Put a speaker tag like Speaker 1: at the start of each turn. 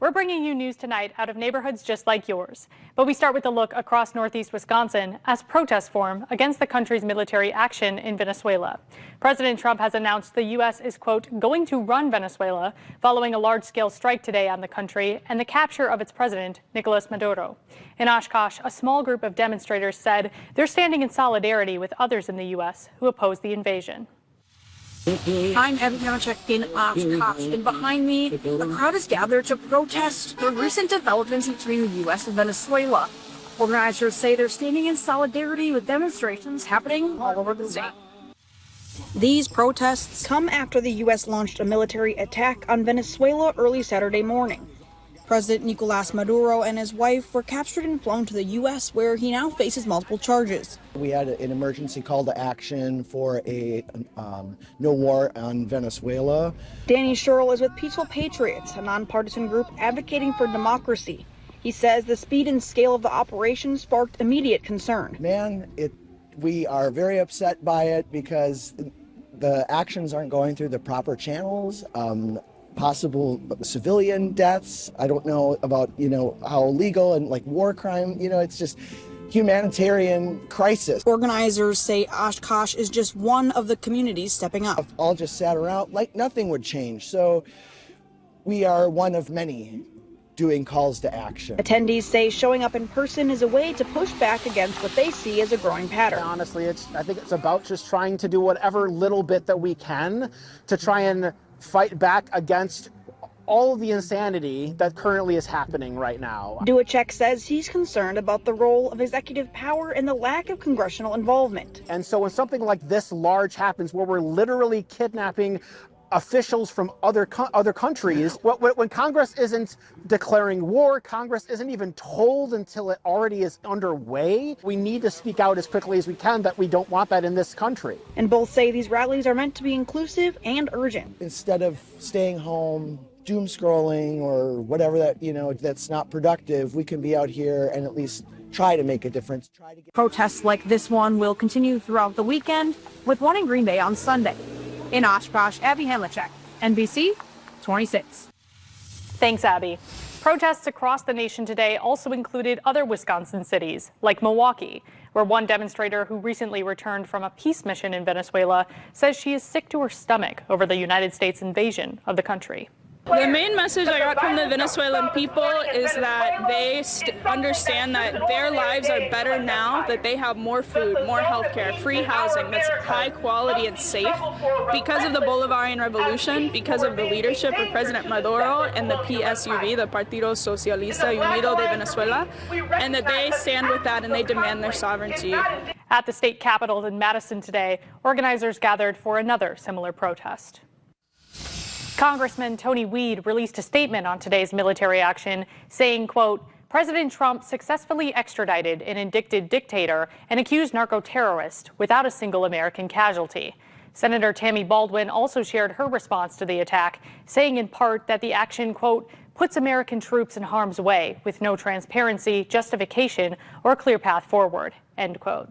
Speaker 1: We're bringing you news tonight out of neighborhoods just like yours. But we start with a look across northeast Wisconsin as protests form against the country's military action in Venezuela. President Trump has announced the U.S. is, quote, going to run Venezuela following a large-scale strike today on the country and the capture of its president, Nicolas Maduro. In Oshkosh, a small group of demonstrators said they're standing in solidarity with others in the U.S. who oppose the invasion.
Speaker 2: I'm in Oshkosh, and behind me, a crowd is gathered to protest the recent developments between the U.S. and Venezuela. Organizers say they're standing in solidarity with demonstrations happening all over the state. These protests come after the U.S. launched a military attack on Venezuela early Saturday morning. President Nicolas Maduro and his wife were captured and flown to the U.S., where he now faces multiple charges.
Speaker 3: We had an emergency call to action for a no war on Venezuela.
Speaker 2: Danny Sherrill is with Peaceful Patriots, a nonpartisan group advocating for democracy. He says the speed and scale of the operation sparked immediate concern.
Speaker 3: We are very upset by it because the actions aren't going through the proper channels. Possible civilian deaths. I don't know about, how legal and like war crime, it's just humanitarian crisis.
Speaker 2: Organizers say Oshkosh is just one of the communities stepping up.
Speaker 3: All just sat around like nothing would change. So we are one of many doing calls to action.
Speaker 2: Attendees say showing up in person is a way to push back against what they see as a growing pattern.
Speaker 4: Honestly, I think it's about just trying to do whatever little bit that we can to try and fight back against all of the insanity that currently is happening right now.
Speaker 2: Duacek says he's concerned about the role of executive power and the lack of congressional involvement.
Speaker 4: And so when something like this large happens, where we're literally kidnapping officials from other countries, when Congress isn't declaring war, Congress isn't even told until it already is underway, we need to speak out as quickly as we can that we don't want that in this country.
Speaker 2: And both say these rallies are meant to be inclusive and urgent.
Speaker 3: Instead of staying home, doom scrolling or whatever that's not productive, we can be out here and at least try to make a difference.
Speaker 2: Protests like this one will continue throughout the weekend, with one in Green Bay on Sunday. In Oshkosh, Abby Hamlichek, NBC 26.
Speaker 1: Thanks, Abby. Protests across the nation today also included other Wisconsin cities, like Milwaukee, where one demonstrator who recently returned from a peace mission in Venezuela says she is sick to her stomach over the United States invasion of the country.
Speaker 5: The main message I got from the Venezuelan people is that they understand that their lives are better now, that they have more food, more healthcare, free housing that's high quality and safe because of the Bolivarian Revolution, because of the leadership of President Maduro and the PSUV, the Partido Socialista Unido de Venezuela, and that they stand with that and they demand their sovereignty.
Speaker 1: At the state capitol in Madison today, organizers gathered for another similar protest. Congressman Tony Weed released a statement on today's military action saying, quote, President Trump successfully extradited an indicted dictator and accused narco-terrorist without a single American casualty. Senator Tammy Baldwin also shared her response to the attack, saying in part that the action, quote, puts American troops in harm's way with no transparency, justification, or clear path forward, end quote.